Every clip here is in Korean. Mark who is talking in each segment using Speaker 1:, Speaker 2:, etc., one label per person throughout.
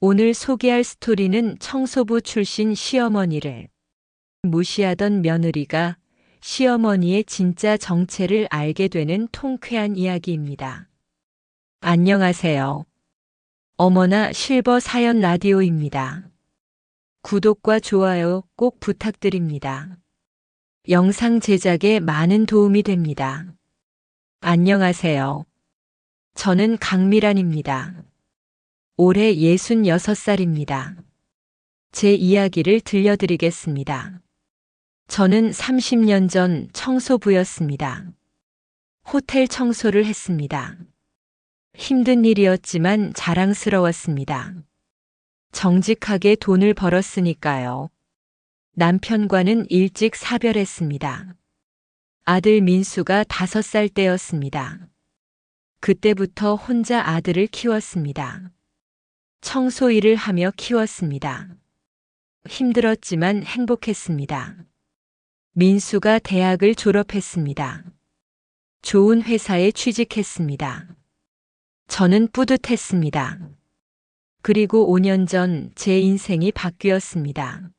Speaker 1: 오늘 소개할 스토리는 청소부 출신 시어머니를 무시하던 며느리가 시어머니의 진짜 정체를 알게 되는 통쾌한 이야기입니다. 안녕하세요. 어머나 실버 사연 라디오입니다. 구독과 좋아요 꼭 부탁드립니다. 영상 제작에 많은 도움이 됩니다. 안녕하세요. 저는 강미란입니다. 올해 66살입니다. 제 이야기를 들려드리겠습니다. 저는 30년 전 청소부였습니다. 호텔 청소를 했습니다. 힘든 일이었지만 자랑스러웠습니다. 정직하게 돈을 벌었으니까요. 남편과는 일찍 사별했습니다. 아들 민수가 5살 때였습니다. 그때부터 혼자 아들을 키웠습니다. 청소 일을 하며 키웠습니다. 힘들었지만 행복했습니다. 민수가 대학을 졸업했습니다. 좋은 회사에 취직했습니다. 저는 뿌듯했습니다. 그리고 5년 전 제 인생이 바뀌었습니다.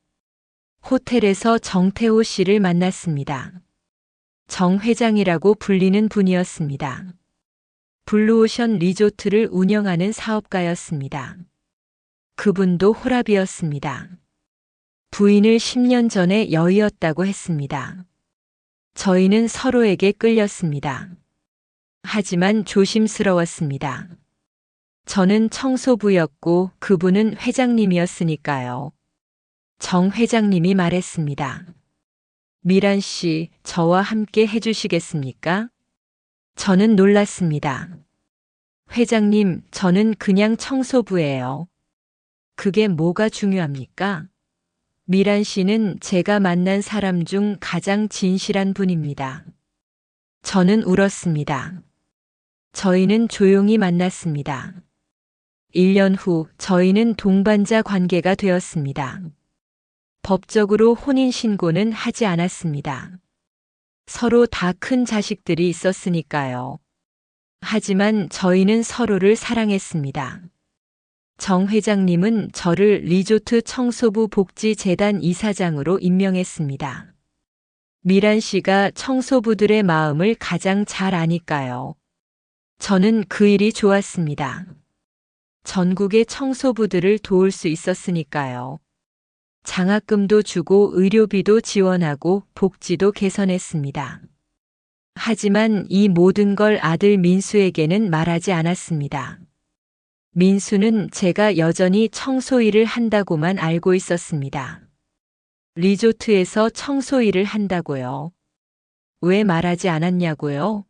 Speaker 1: 호텔에서 정태호 씨를 만났습니다. 정 회장이라고 불리는 분이었습니다. 블루오션 리조트를 운영하는 사업가였습니다. 그분도 호랍이었습니다. 부인을 10년 전에 여의었다고 했습니다. 저희는 서로에게 끌렸습니다. 하지만 조심스러웠습니다. 저는 청소부였고 그분은 회장님이었으니까요. 정 회장님이 말했습니다. 미란 씨, 저와 함께 해주시겠습니까? 저는 놀랐습니다. 회장님, 저는 그냥 청소부예요. 그게 뭐가 중요합니까? 미란 씨는 제가 만난 사람 중 가장 진실한 분입니다. 저는 울었습니다. 저희는 조용히 만났습니다. 1년 후 저희는 동반자 관계가 되었습니다. 법적으로 혼인신고는 하지 않았습니다. 서로 다 큰 자식들이 있었으니까요. 하지만 저희는 서로를 사랑했습니다. 정 회장님은 저를 리조트 청소부 복지재단 이사장으로 임명했습니다. 미란 씨가 청소부들의 마음을 가장 잘 아니까요. 저는 그 일이 좋았습니다. 전국의 청소부들을 도울 수 있었으니까요. 장학금도 주고 의료비도 지원하고 복지도 개선했습니다. 하지만 이 모든 걸 아들 민수에게는 말하지 않았습니다. 민수는 제가 여전히 청소 일을 한다고만 알고 있었습니다. 리조트에서 청소 일을 한다고요? 왜 말하지 않았냐고요?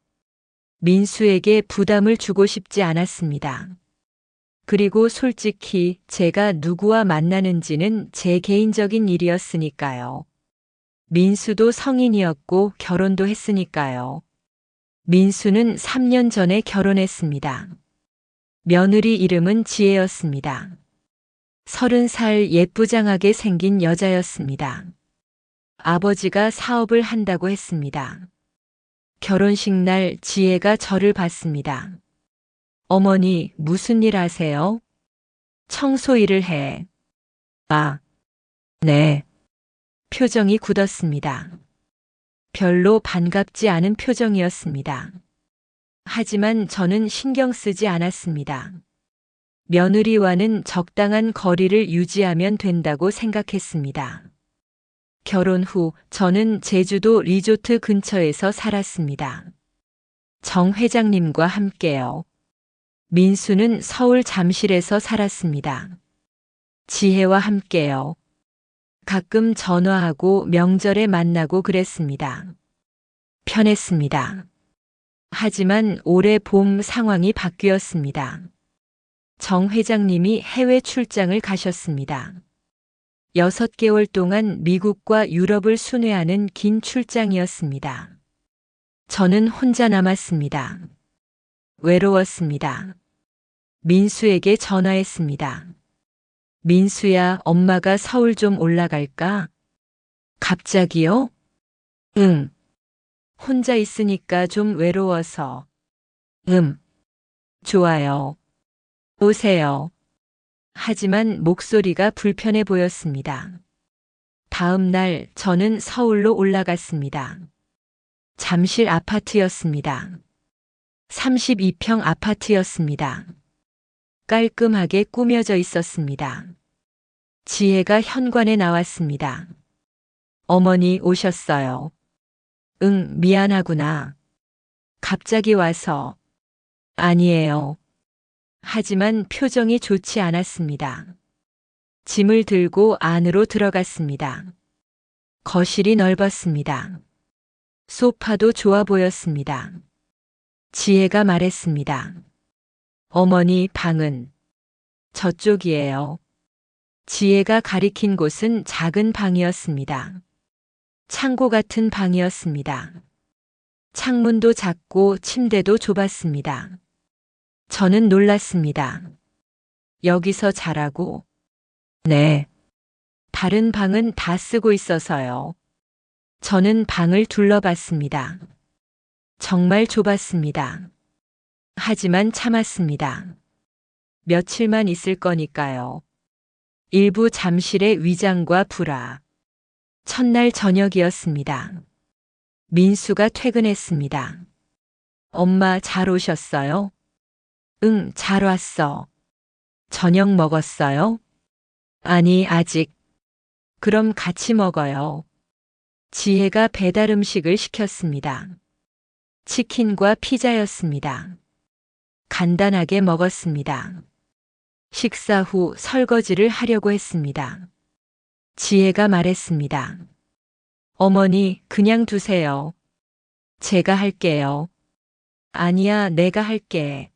Speaker 1: 민수에게 부담을 주고 싶지 않았습니다. 그리고 솔직히 제가 누구와 만나는지는 제 개인적인 일이었으니까요. 민수도 성인이었고 결혼도 했으니까요. 민수는 3년 전에 결혼했습니다. 며느리 이름은 지혜였습니다. 30살 예쁘장하게 생긴 여자였습니다. 아버지가 사업을 한다고 했습니다. 결혼식 날 지혜가 저를 봤습니다. 어머니, 무슨 일 하세요? 청소 일을 해. 아, 네. 표정이 굳었습니다. 별로 반갑지 않은 표정이었습니다. 하지만 저는 신경 쓰지 않았습니다. 며느리와는 적당한 거리를 유지하면 된다고 생각했습니다. 결혼 후 저는 제주도 리조트 근처에서 살았습니다. 정 회장님과 함께요. 민수는 서울 잠실에서 살았습니다. 지혜와 함께요. 가끔 전화하고 명절에 만나고 그랬습니다. 편했습니다. 하지만 올해 봄 상황이 바뀌었습니다. 정 회장님이 해외 출장을 가셨습니다. 6개월 동안 미국과 유럽을 순회하는 긴 출장이었습니다. 저는 혼자 남았습니다. 외로웠습니다. 민수에게 전화했습니다. 민수야, 엄마가 서울 좀 올라갈까? 갑자기요? 응. 혼자 있으니까 좀 외로워서. 좋아요. 오세요. 하지만 목소리가 불편해 보였습니다. 다음 날 저는 서울로 올라갔습니다. 잠실 아파트였습니다. 32평 아파트였습니다. 깔끔하게 꾸며져 있었습니다. 지혜가 현관에 나왔습니다. 어머니 오셨어요. 응, 미안하구나. 갑자기 와서. 아니에요. 하지만 표정이 좋지 않았습니다. 짐을 들고 안으로 들어갔습니다. 거실이 넓었습니다. 소파도 좋아 보였습니다. 지혜가 말했습니다. 어머니 방은 저쪽이에요. 지혜가 가리킨 곳은 작은 방이었습니다. 창고 같은 방이었습니다. 창문도 작고 침대도 좁았습니다. 저는 놀랐습니다. 여기서 자라고? 네. 다른 방은 다 쓰고 있어서요. 저는 방을 둘러봤습니다. 정말 좁았습니다. 하지만 참았습니다. 며칠만 있을 거니까요. 일부 잠실의 위장과 불화. 첫날 저녁이었습니다. 민수가 퇴근했습니다. 엄마 잘 오셨어요? 응, 잘 왔어. 저녁 먹었어요? 아니, 아직. 그럼 같이 먹어요. 지혜가 배달 음식을 시켰습니다. 치킨과 피자였습니다. 간단하게 먹었습니다. 식사 후 설거지를 하려고 했습니다. 지혜가 말했습니다. 어머니, 그냥 두세요. 제가 할게요. 아니야, 내가 할게.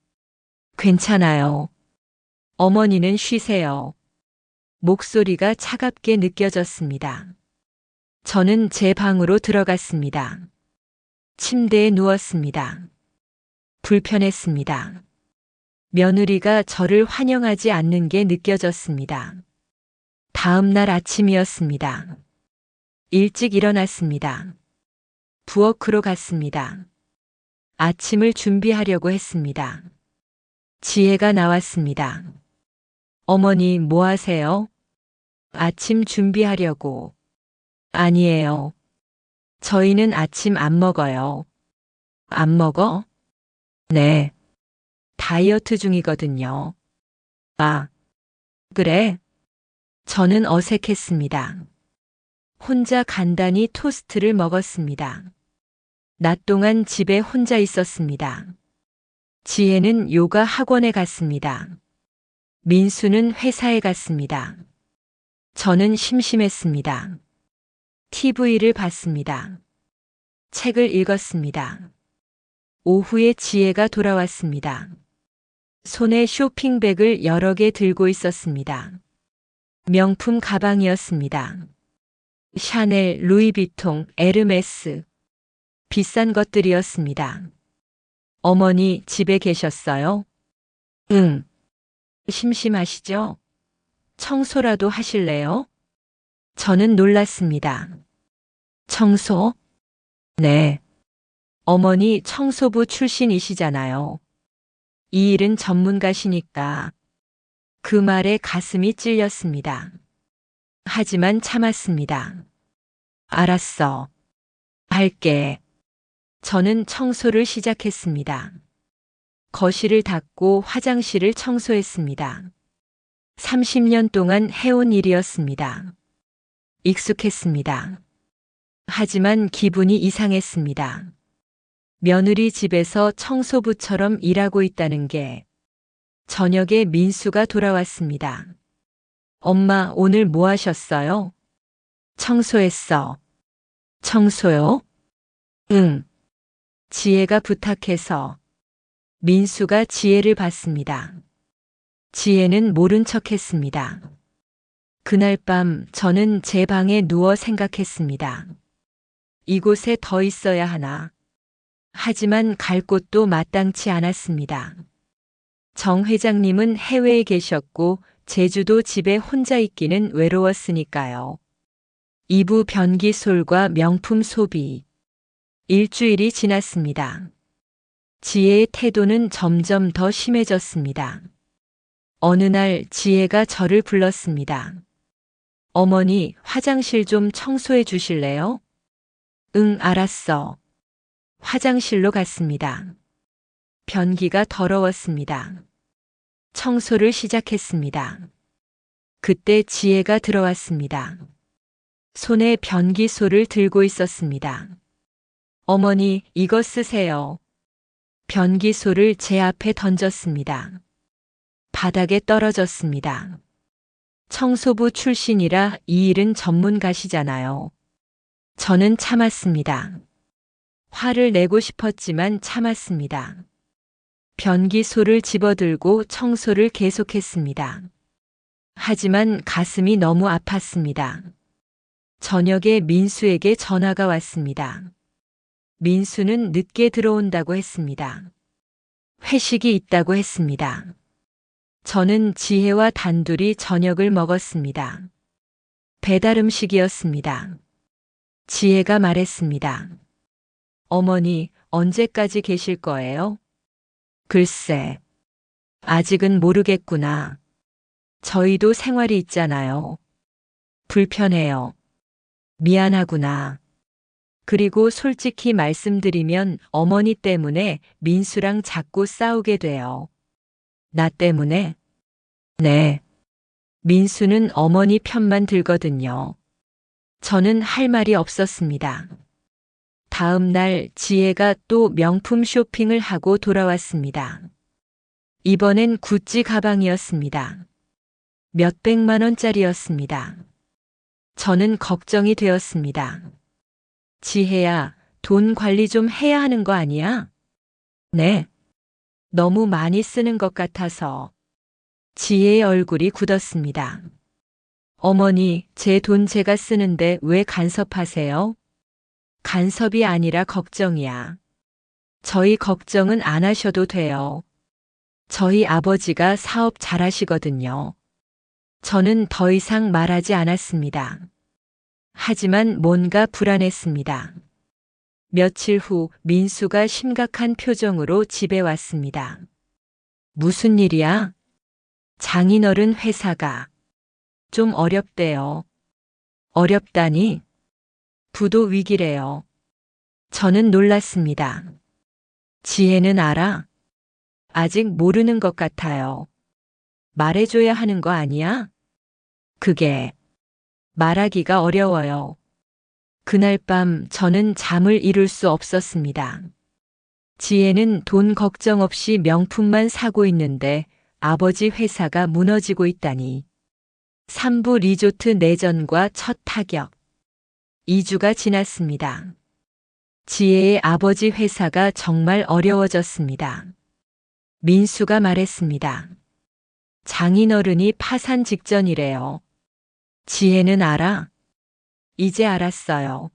Speaker 1: 괜찮아요. 어머니는 쉬세요. 목소리가 차갑게 느껴졌습니다. 저는 제 방으로 들어갔습니다. 침대에 누웠습니다. 불편했습니다. 며느리가 저를 환영하지 않는 게 느껴졌습니다. 다음 날 아침이었습니다. 일찍 일어났습니다. 부엌으로 갔습니다. 아침을 준비하려고 했습니다. 지혜가 나왔습니다. 어머니 뭐 하세요? 아침 준비하려고. 아니에요. 저희는 아침 안 먹어요. 안 먹어? 네. 다이어트 중이거든요. 아, 그래? 저는 어색했습니다. 혼자 간단히 토스트를 먹었습니다. 낮 동안 집에 혼자 있었습니다. 지혜는 요가 학원에 갔습니다. 민수는 회사에 갔습니다. 저는 심심했습니다. TV를 봤습니다. 책을 읽었습니다. 오후에 지혜가 돌아왔습니다. 손에 쇼핑백을 여러 개 들고 있었습니다. 명품 가방이었습니다. 샤넬, 루이비통, 에르메스. 비싼 것들이었습니다. 어머니 집에 계셨어요? 응. 심심하시죠? 청소라도 하실래요? 저는 놀랐습니다. 청소? 네. 어머니 청소부 출신이시잖아요. 이 일은 전문가시니까. 그 말에 가슴이 찔렸습니다. 하지만 참았습니다. 알았어. 할게. 저는 청소를 시작했습니다. 거실을 닦고 화장실을 청소했습니다. 30년 동안 해온 일이었습니다. 익숙했습니다. 하지만 기분이 이상했습니다. 며느리 집에서 청소부처럼 일하고 있다는 게. 저녁에 민수가 돌아왔습니다. 엄마, 오늘 뭐 하셨어요? 청소했어. 청소요? 응. 지혜가 부탁해서. 민수가 지혜를 봤습니다. 지혜는 모른 척 했습니다. 그날 밤 저는 제 방에 누워 생각했습니다. 이곳에 더 있어야 하나. 하지만 갈 곳도 마땅치 않았습니다. 정 회장님은 해외에 계셨고 제주도 집에 혼자 있기는 외로웠으니까요. 2부 변기솔과 명품 소비. 일주일이 지났습니다. 지혜의 태도는 점점 더 심해졌습니다. 어느 날 지혜가 저를 불렀습니다. 어머니, 화장실 좀 청소해 주실래요? 응, 알았어. 화장실로 갔습니다. 변기가 더러웠습니다. 청소를 시작했습니다. 그때 지혜가 들어왔습니다. 손에 변기소를 들고 있었습니다. 어머니, 이거 쓰세요. 변기소를 제 앞에 던졌습니다. 바닥에 떨어졌습니다. 청소부 출신이라 이 일은 전문가시잖아요. 저는 참았습니다. 화를 내고 싶었지만 참았습니다. 변기소를 집어들고 청소를 계속했습니다. 하지만 가슴이 너무 아팠습니다. 저녁에 민수에게 전화가 왔습니다. 민수는 늦게 들어온다고 했습니다. 회식이 있다고 했습니다. 저는 지혜와 단둘이 저녁을 먹었습니다. 배달 음식이었습니다. 지혜가 말했습니다. 어머니, 언제까지 계실 거예요? 글쎄, 아직은 모르겠구나. 저희도 생활이 있잖아요. 불편해요. 미안하구나. 그리고 솔직히 말씀드리면 어머니 때문에 민수랑 자꾸 싸우게 돼요. 나 때문에? 네. 민수는 어머니 편만 들거든요. 저는 할 말이 없었습니다. 다음 날 지혜가 또 명품 쇼핑을 하고 돌아왔습니다. 이번엔 구찌 가방이었습니다. 몇백만 원짜리였습니다. 저는 걱정이 되었습니다. 지혜야, 돈 관리 좀 해야 하는 거 아니야? 네. 너무 많이 쓰는 것 같아서. 지혜의 얼굴이 굳었습니다. 어머니, 제 돈 제가 쓰는데 왜 간섭하세요? 간섭이 아니라 걱정이야. 저희 걱정은 안 하셔도 돼요. 저희 아버지가 사업 잘하시거든요. 저는 더 이상 말하지 않았습니다. 하지만 뭔가 불안했습니다. 며칠 후 민수가 심각한 표정으로 집에 왔습니다. 무슨 일이야? 장인어른 회사가 좀 어렵대요. 어렵다니? 부도 위기래요. 저는 놀랐습니다. 지혜는 알아? 아직 모르는 것 같아요. 말해줘야 하는 거 아니야? 그게 말하기가 어려워요. 그날 밤 저는 잠을 이룰 수 없었습니다. 지혜는 돈 걱정 없이 명품만 사고 있는데 아버지 회사가 무너지고 있다니. 3부 리조트 내전과 첫 타격. 2주가 지났습니다. 지혜의 아버지 회사가 정말 어려워졌습니다. 민수가 말했습니다. 장인어른이 파산 직전이래요. 지혜는 알아? 이제 알았어요.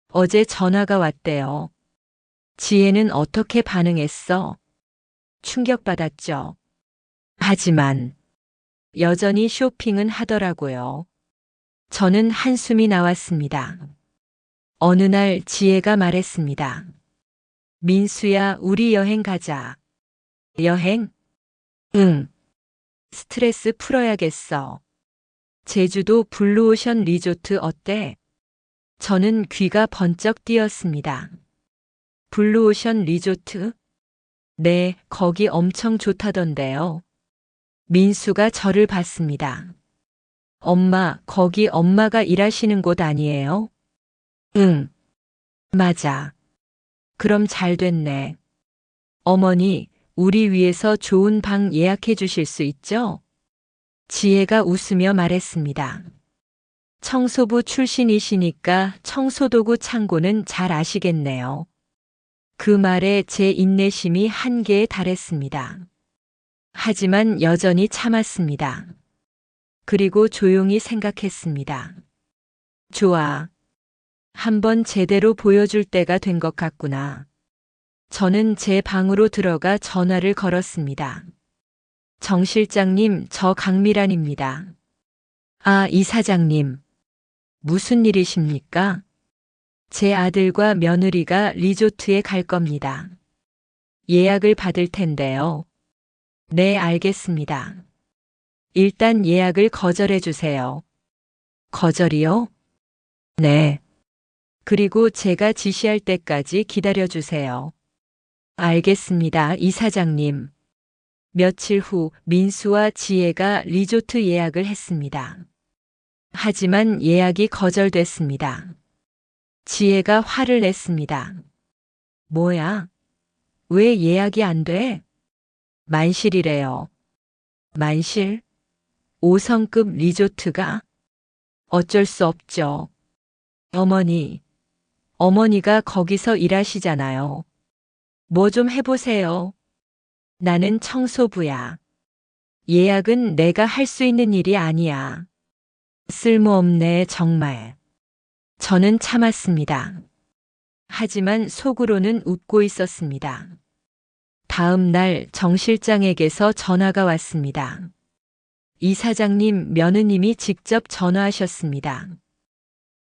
Speaker 1: 어제 전화가 왔대요. 지혜는 어떻게 반응했어? 충격받았죠. 하지만 여전히 쇼핑은 하더라고요. 저는 한숨이 나왔습니다. 어느 날 지혜가 말했습니다. 민수야, 우리 여행 가자. 여행? 응. 스트레스 풀어야겠어. 제주도 블루오션 리조트 어때? 저는 귀가 번쩍 뛰었습니다. 블루오션 리조트? 네, 거기 엄청 좋다던데요. 민수가 저를 봤습니다. 엄마, 거기 엄마가 일하시는 곳 아니에요? 응. 맞아. 그럼 잘 됐네. 어머니, 우리 위해서 좋은 방 예약해 주실 수 있죠? 지혜가 웃으며 말했습니다. 청소부 출신이시니까 청소도구 창고는 잘 아시겠네요. 그 말에 제 인내심이 한계에 달했습니다. 하지만 여전히 참았습니다. 그리고 조용히 생각했습니다. 좋아. 한번 제대로 보여줄 때가 된 것 같구나. 저는 제 방으로 들어가 전화를 걸었습니다. 정 실장님, 저 강미란입니다. 아, 이 사장님. 무슨 일이십니까? 제 아들과 며느리가 리조트에 갈 겁니다. 예약을 받을 텐데요. 네, 알겠습니다. 일단 예약을 거절해 주세요. 거절이요? 네. 그리고 제가 지시할 때까지 기다려 주세요. 알겠습니다, 이사장님. 며칠 후 민수와 지혜가 리조트 예약을 했습니다. 하지만 예약이 거절됐습니다. 지혜가 화를 냈습니다. 뭐야? 왜 예약이 안 돼? 만실이래요. 만실? 5성급 리조트가? 어쩔 수 없죠. 어머니가 거기서 일하시잖아요. 뭐 좀 해보세요. 나는 청소부야. 예약은 내가 할 수 있는 일이 아니야. 쓸모없네, 정말. 저는 참았습니다. 하지만 속으로는 웃고 있었습니다. 다음 날 정 실장에게서 전화가 왔습니다. 이사장님 며느님이 직접 전화하셨습니다.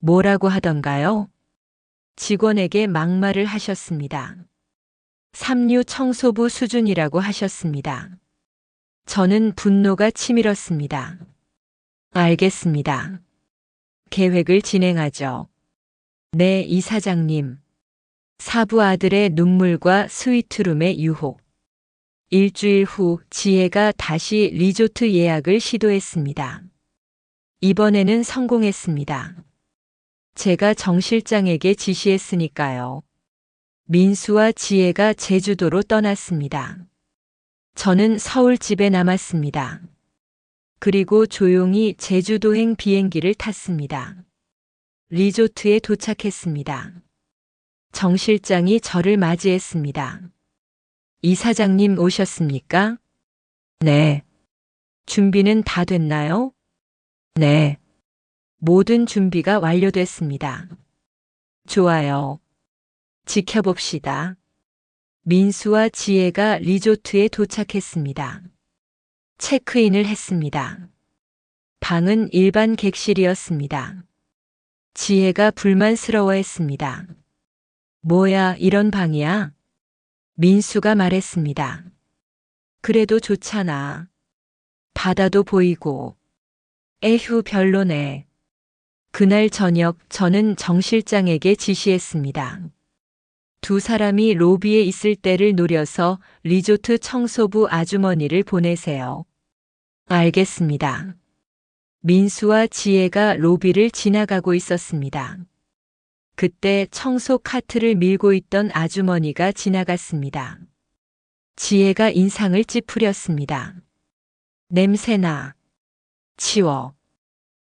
Speaker 1: 뭐라고 하던가요? 직원에게 막말을 하셨습니다. 삼류 청소부 수준이라고 하셨습니다. 저는 분노가 치밀었습니다. 알겠습니다. 계획을 진행하죠. 네, 이사장님. 사부 아들의 눈물과 스위트룸의 유혹. 일주일 후 지혜가 다시 리조트 예약을 시도했습니다. 이번에는 성공했습니다. 제가 정 실장에게 지시했으니까요. 민수와 지혜가 제주도로 떠났습니다. 저는 서울 집에 남았습니다. 그리고 조용히 제주도행 비행기를 탔습니다. 리조트에 도착했습니다. 정 실장이 저를 맞이했습니다. 이사장님 오셨습니까? 네. 준비는 다 됐나요? 네. 모든 준비가 완료됐습니다. 좋아요. 지켜봅시다. 민수와 지혜가 리조트에 도착했습니다. 체크인을 했습니다. 방은 일반 객실이었습니다. 지혜가 불만스러워했습니다. 뭐야, 이런 방이야? 민수가 말했습니다. 그래도 좋잖아. 바다도 보이고. 에휴, 별로네. 그날 저녁 저는 정 실장에게 지시했습니다. 두 사람이 로비에 있을 때를 노려서 리조트 청소부 아주머니를 보내세요. 알겠습니다. 민수와 지혜가 로비를 지나가고 있었습니다. 그때 청소 카트를 밀고 있던 아주머니가 지나갔습니다. 지혜가 인상을 찌푸렸습니다. 냄새나. 치워.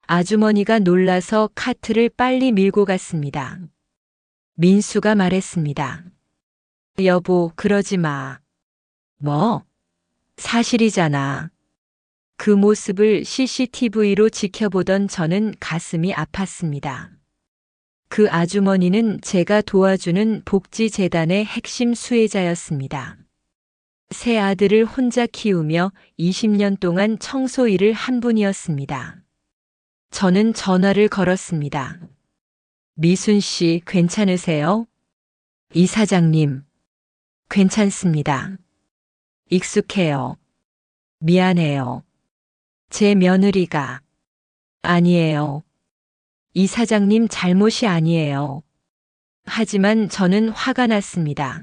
Speaker 1: 아주머니가 놀라서 카트를 빨리 밀고 갔습니다. 민수가 말했습니다. 여보, 그러지 마. 뭐? 사실이잖아. 그 모습을 CCTV로 지켜보던 저는 가슴이 아팠습니다. 그 아주머니는 제가 도와주는 복지재단의 핵심 수혜자였습니다. 세 아들을 혼자 키우며 20년 동안 청소 일을 한 분이었습니다. 저는 전화를 걸었습니다. 미순 씨, 괜찮으세요? 이사장님, 괜찮습니다. 익숙해요. 미안해요. 제 며느리가. 아니에요. 이사장님 잘못이 아니에요. 하지만 저는 화가 났습니다.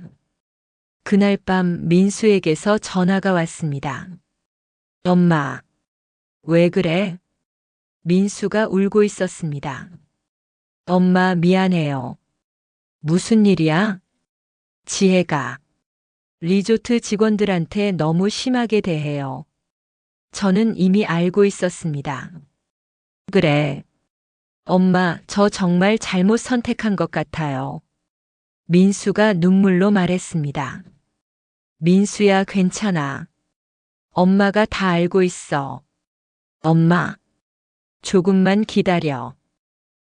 Speaker 1: 그날 밤 민수에게서 전화가 왔습니다. 엄마, 왜 그래? 민수가 울고 있었습니다. 엄마, 미안해요. 무슨 일이야? 지혜가 리조트 직원들한테 너무 심하게 대해요. 저는 이미 알고 있었습니다. 그래. 엄마, 저 정말 잘못 선택한 것 같아요. 민수가 눈물로 말했습니다. 민수야, 괜찮아. 엄마가 다 알고 있어. 엄마, 조금만 기다려.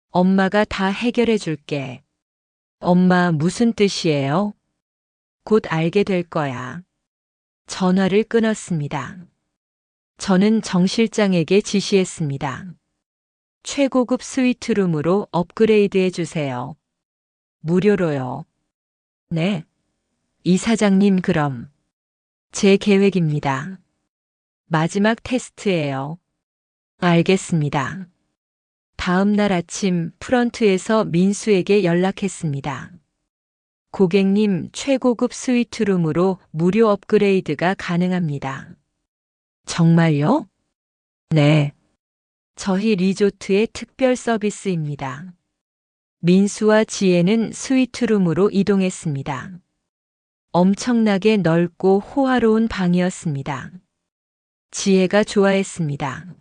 Speaker 1: 엄마가 다 해결해 줄게. 엄마, 무슨 뜻이에요? 곧 알게 될 거야. 전화를 끊었습니다. 저는 정 실장에게 지시했습니다. 최고급 스위트룸으로 업그레이드해 주세요. 무료로요. 네. 이사장님, 그럼 제 계획입니다. 마지막 테스트예요. 알겠습니다. 다음 날 아침 프런트에서 민수에게 연락했습니다. 고객님, 최고급 스위트룸으로 무료 업그레이드가 가능합니다. 정말요? 네. 저희 리조트의 특별 서비스입니다. 민수와 지혜는 스위트룸으로 이동했습니다. 엄청나게 넓고 호화로운 방이었습니다. 지혜가 좋아했습니다.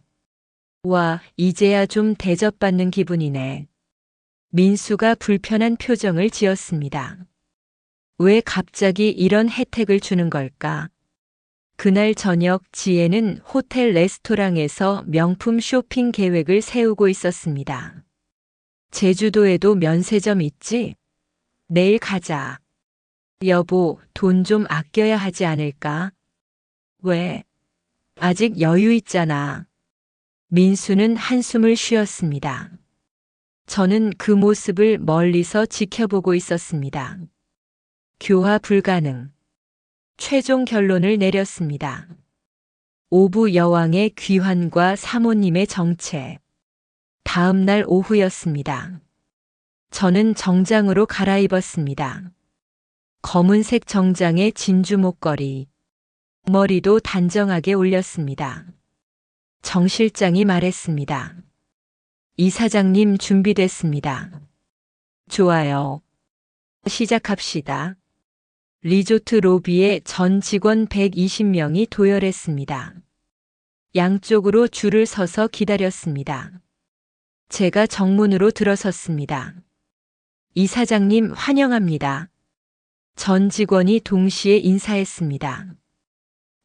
Speaker 1: 와, 이제야 좀 대접받는 기분이네. 민수가 불편한 표정을 지었습니다. 왜 갑자기 이런 혜택을 주는 걸까? 그날 저녁 지혜는 호텔 레스토랑에서 명품 쇼핑 계획을 세우고 있었습니다. 제주도에도 면세점 있지? 내일 가자. 여보, 돈 좀 아껴야 하지 않을까? 왜? 아직 여유 있잖아. 민수는 한숨을 쉬었습니다. 저는 그 모습을 멀리서 지켜보고 있었습니다. 교화 불가능. 최종 결론을 내렸습니다. 오부 여왕의 귀환과 사모님의 정체. 다음 날 오후였습니다. 저는 정장으로 갈아입었습니다. 검은색 정장에 진주 목걸이. 머리도 단정하게 올렸습니다. 정 실장이 말했습니다. 이사장님 준비됐습니다. 좋아요. 시작합시다. 리조트 로비에 전 직원 120명이 도열했습니다. 양쪽으로 줄을 서서 기다렸습니다. 제가 정문으로 들어섰습니다. 이사장님 환영합니다. 전 직원이 동시에 인사했습니다.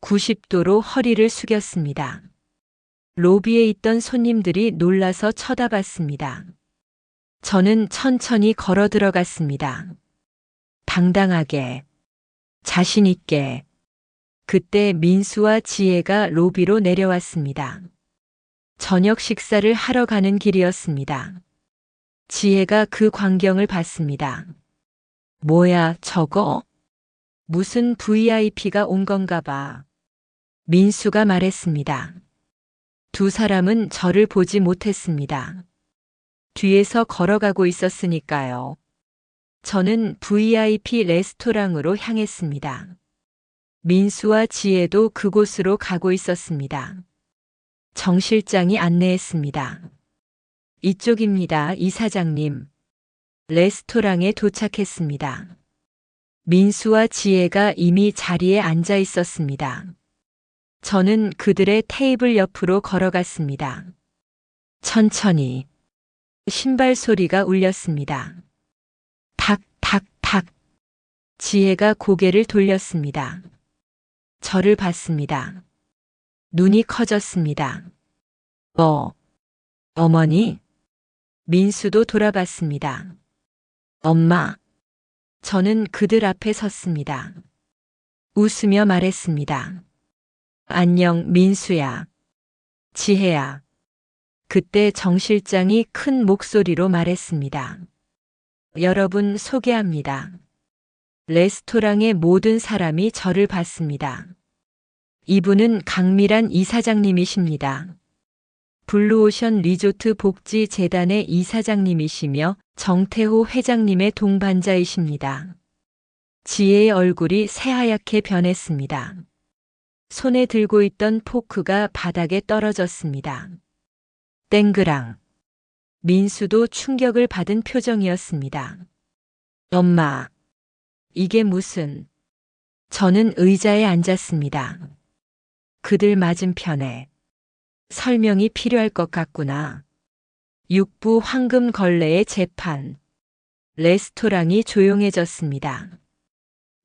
Speaker 1: 90도로 허리를 숙였습니다. 로비에 있던 손님들이 놀라서 쳐다봤습니다. 저는 천천히 걸어 들어갔습니다. 당당하게, 자신 있게. 그때 민수와 지혜가 로비로 내려왔습니다. 저녁 식사를 하러 가는 길이었습니다. 지혜가 그 광경을 봤습니다. 뭐야, 저거? 무슨 VIP가 온 건가 봐. 민수가 말했습니다. 두 사람은 저를 보지 못했습니다. 뒤에서 걸어가고 있었으니까요. 저는 VIP 레스토랑으로 향했습니다. 민수와 지혜도 그곳으로 가고 있었습니다. 정 실장이 안내했습니다. 이쪽입니다, 이사장님. 레스토랑에 도착했습니다. 민수와 지혜가 이미 자리에 앉아 있었습니다. 저는 그들의 테이블 옆으로 걸어갔습니다. 천천히 신발 소리가 울렸습니다. 탁, 탁, 탁. 지혜가 고개를 돌렸습니다. 저를 봤습니다. 눈이 커졌습니다. 어머니? 민수도 돌아봤습니다. 엄마. 저는 그들 앞에 섰습니다. 웃으며 말했습니다. 안녕, 민수야. 지혜야. 그때 정 실장이 큰 목소리로 말했습니다. 여러분 소개합니다. 레스토랑의 모든 사람이 저를 봤습니다. 이분은 강미란 이사장님이십니다. 블루오션 리조트 복지재단의 이사장님이시며 정태호 회장님의 동반자이십니다. 지혜의 얼굴이 새하얗게 변했습니다. 손에 들고 있던 포크가 바닥에 떨어졌습니다. 땡그랑. 민수도 충격을 받은 표정이었습니다. 엄마, 이게 무슨... 저는 의자에 앉았습니다. 그들 맞은편에. 설명이 필요할 것 같구나. 육부 황금 걸레의 재판. 레스토랑이 조용해졌습니다.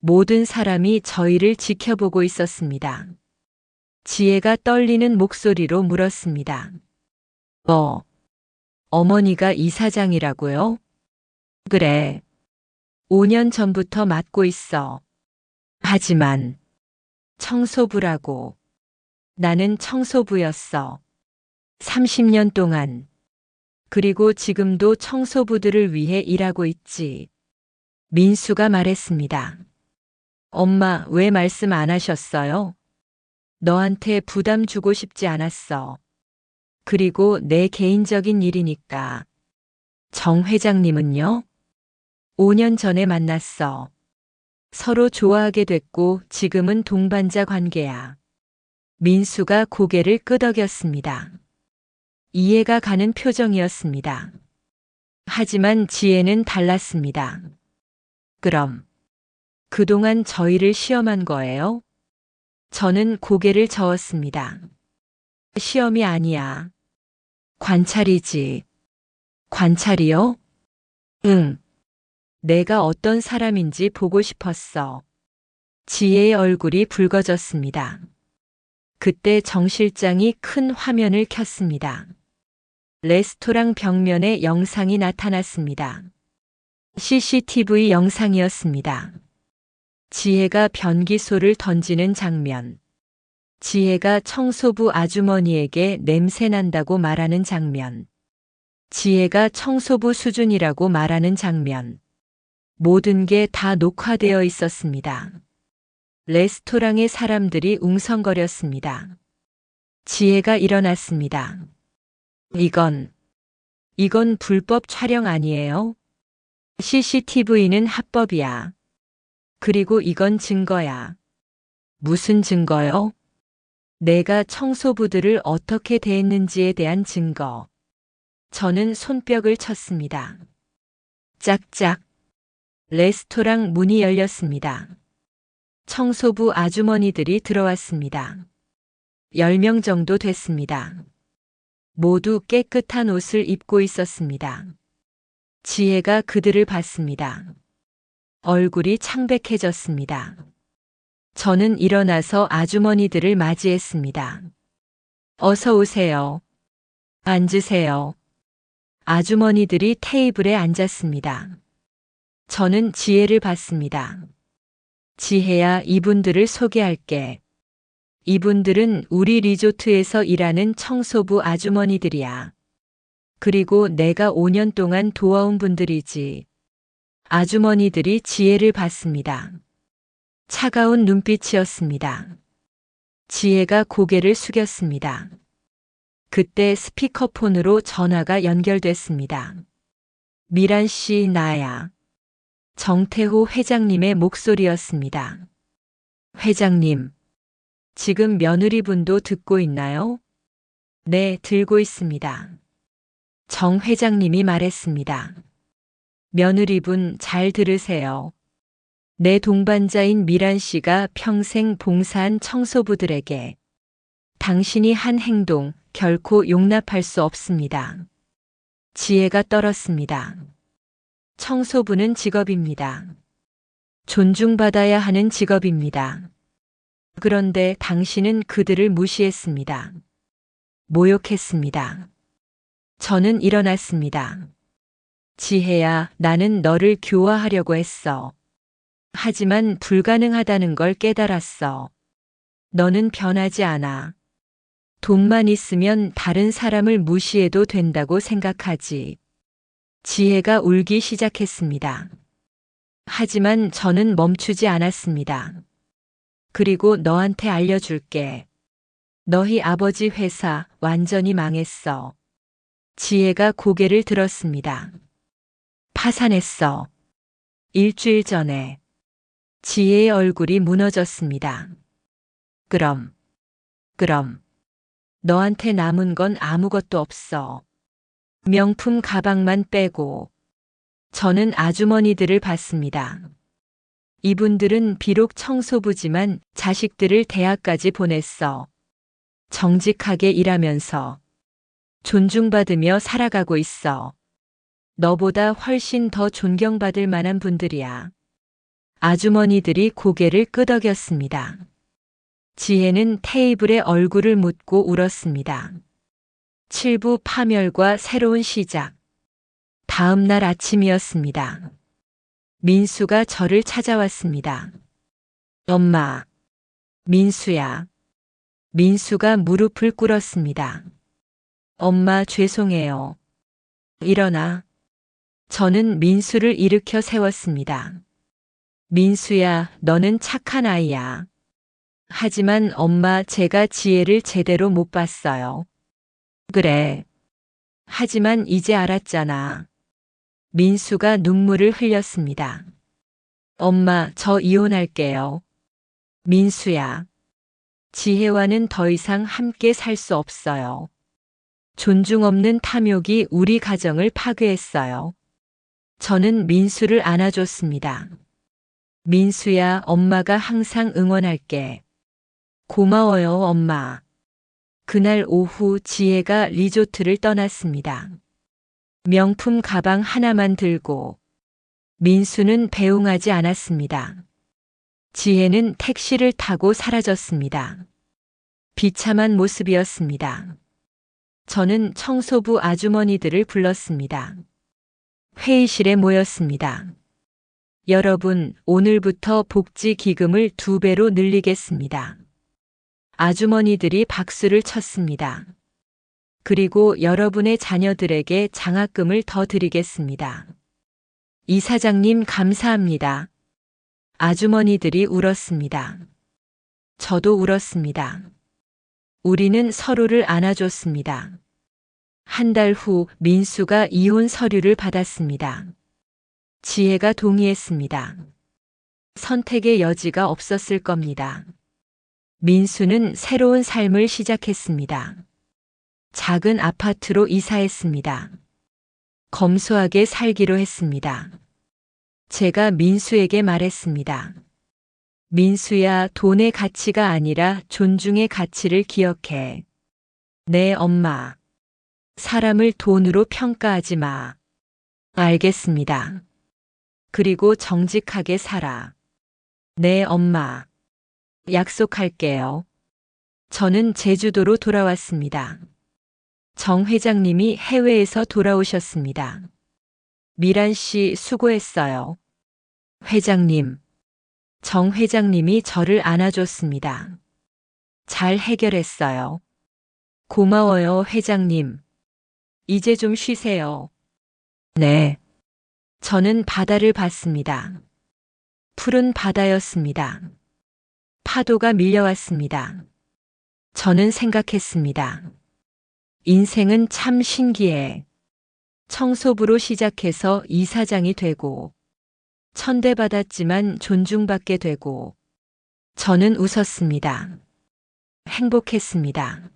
Speaker 1: 모든 사람이 저희를 지켜보고 있었습니다. 지혜가 떨리는 목소리로 물었습니다. 어머니가 이사장이라고요? 그래. 5년 전부터 맡고 있어. 하지만 청소부라고. 나는 청소부였어. 30년 동안. 그리고 지금도 청소부들을 위해 일하고 있지. 민수가 말했습니다. 엄마, 왜 말씀 안 하셨어요? 너한테 부담 주고 싶지 않았어. 그리고 내 개인적인 일이니까. 정 회장님은요? 5년 전에 만났어. 서로 좋아하게 됐고 지금은 동반자 관계야. 민수가 고개를 끄덕였습니다. 이해가 가는 표정이었습니다. 하지만 지혜는 달랐습니다. 그럼 그동안 저희를 시험한 거예요? 저는 고개를 저었습니다. 시험이 아니야. 관찰이지. 관찰이요? 응. 내가 어떤 사람인지 보고 싶었어. 지혜의 얼굴이 붉어졌습니다. 그때 정 실장이 큰 화면을 켰습니다. 레스토랑 벽면에 영상이 나타났습니다. CCTV 영상이었습니다. 지혜가 변기소를 던지는 장면. 지혜가 청소부 아주머니에게 냄새 난다고 말하는 장면. 지혜가 청소부 수준이라고 말하는 장면. 모든 게 다 녹화되어 있었습니다. 레스토랑의 사람들이 웅성거렸습니다. 지혜가 일어났습니다. 이건 불법 촬영 아니에요? CCTV는 합법이야. 그리고 이건 증거야. 무슨 증거요? 내가 청소부들을 어떻게 대했는지에 대한 증거. 저는 손뼉을 쳤습니다. 짝짝. 레스토랑 문이 열렸습니다. 청소부 아주머니들이 들어왔습니다. 10명 정도 됐습니다. 모두 깨끗한 옷을 입고 있었습니다. 지혜가 그들을 봤습니다. 얼굴이 창백해졌습니다. 저는 일어나서 아주머니들을 맞이했습니다. 어서 오세요. 앉으세요. 아주머니들이 테이블에 앉았습니다. 저는 지혜를 봤습니다. 지혜야, 이분들을 소개할게. 이분들은 우리 리조트에서 일하는 청소부 아주머니들이야. 그리고 내가 5년 동안 도와온 분들이지. 아주머니들이 지혜를 봤습니다. 차가운 눈빛이었습니다. 지혜가 고개를 숙였습니다. 그때 스피커폰으로 전화가 연결됐습니다. 미란 씨, 나야. 정태호 회장님의 목소리였습니다. 회장님, 지금 며느리분도 듣고 있나요? 네, 들고 있습니다. 정 회장님이 말했습니다. 며느리분 잘 들으세요. 내 동반자인 미란 씨가 평생 봉사한 청소부들에게 당신이 한 행동 결코 용납할 수 없습니다. 지혜가 떨었습니다. 청소부는 직업입니다. 존중받아야 하는 직업입니다. 그런데 당신은 그들을 무시했습니다. 모욕했습니다. 저는 일어났습니다. 지혜야, 나는 너를 교화하려고 했어. 하지만 불가능하다는 걸 깨달았어. 너는 변하지 않아. 돈만 있으면 다른 사람을 무시해도 된다고 생각하지. 지혜가 울기 시작했습니다. 하지만 저는 멈추지 않았습니다. 그리고 너한테 알려줄게. 너희 아버지 회사 완전히 망했어. 지혜가 고개를 들었습니다. 파산했어. 일주일 전에. 지혜의 얼굴이 무너졌습니다. 그럼 너한테 남은 건 아무것도 없어. 명품 가방만 빼고. 저는 아주머니들을 봤습니다. 이분들은 비록 청소부지만 자식들을 대학까지 보냈어. 정직하게 일하면서 존중받으며 살아가고 있어. 너보다 훨씬 더 존경받을 만한 분들이야. 아주머니들이 고개를 끄덕였습니다. 지혜는 테이블에 얼굴을 묻고 울었습니다. 7부 파멸과 새로운 시작. 다음 날 아침이었습니다. 민수가 저를 찾아왔습니다. 엄마. 민수야. 민수가 무릎을 꿇었습니다. 엄마, 죄송해요. 일어나. 저는 민수를 일으켜 세웠습니다. 민수야, 너는 착한 아이야. 하지만 엄마, 제가 지혜를 제대로 못 봤어요. 그래. 하지만 이제 알았잖아. 민수가 눈물을 흘렸습니다. 엄마, 저 이혼할게요. 민수야. 지혜와는 더 이상 함께 살 수 없어요. 존중 없는 탐욕이 우리 가정을 파괴했어요. 저는 민수를 안아줬습니다. 민수야, 엄마가 항상 응원할게. 고마워요, 엄마. 그날 오후 지혜가 리조트를 떠났습니다. 명품 가방 하나만 들고. 민수는 배웅하지 않았습니다. 지혜는 택시를 타고 사라졌습니다. 비참한 모습이었습니다. 저는 청소부 아주머니들을 불렀습니다. 회의실에 모였습니다. 여러분, 오늘부터 복지 기금을 2배로 늘리겠습니다. 아주머니들이 박수를 쳤습니다. 그리고 여러분의 자녀들에게 장학금을 더 드리겠습니다. 이사장님, 감사합니다. 아주머니들이 울었습니다. 저도 울었습니다. 우리는 서로를 안아줬습니다. 한 달 후 민수가 이혼 서류를 받았습니다. 지혜가 동의했습니다. 선택의 여지가 없었을 겁니다. 민수는 새로운 삶을 시작했습니다. 작은 아파트로 이사했습니다. 검소하게 살기로 했습니다. 제가 민수에게 말했습니다. 민수야, 돈의 가치가 아니라 존중의 가치를 기억해. 네, 엄마. 사람을 돈으로 평가하지 마. 알겠습니다. 그리고 정직하게 살아. 네, 엄마. 약속할게요. 저는 제주도로 돌아왔습니다. 정 회장님이 해외에서 돌아오셨습니다. 미란 씨, 수고했어요. 회장님. 정 회장님이 저를 안아줬습니다. 잘 해결했어요. 고마워요, 회장님. 이제 좀 쉬세요. 네. 저는 바다를 봤습니다. 푸른 바다였습니다. 파도가 밀려왔습니다. 저는 생각했습니다. 인생은 참 신기해. 청소부로 시작해서 이사장이 되고, 천대받았지만 존중받게 되고, 저는 웃었습니다. 행복했습니다.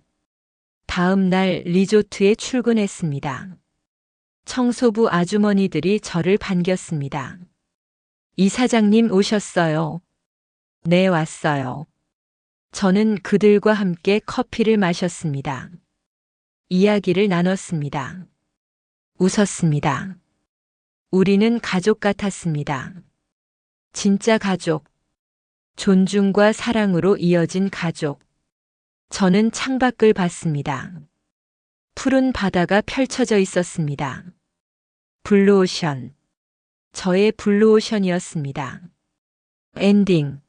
Speaker 1: 다음 날 리조트에 출근했습니다. 청소부 아주머니들이 저를 반겼습니다. 이사장님 오셨어요. 네, 왔어요. 저는 그들과 함께 커피를 마셨습니다. 이야기를 나눴습니다. 웃었습니다. 우리는 가족 같았습니다. 진짜 가족. 존중과 사랑으로 이어진 가족. 저는 창밖을 봤습니다. 푸른 바다가 펼쳐져 있었습니다. 블루오션. 저의 블루오션이었습니다. 엔딩.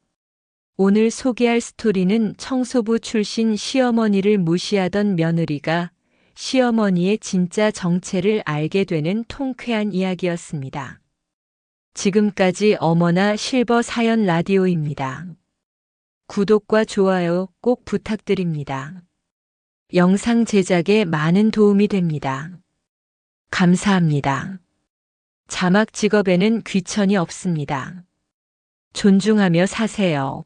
Speaker 1: 오늘 소개할 스토리는 청소부 출신 시어머니를 무시하던 며느리가 시어머니의 진짜 정체를 알게 되는 통쾌한 이야기였습니다. 지금까지 어머나 실버 사연 라디오입니다. 구독과 좋아요 꼭 부탁드립니다. 영상 제작에 많은 도움이 됩니다. 감사합니다. 자막 직업에는 귀천이 없습니다. 존중하며 사세요.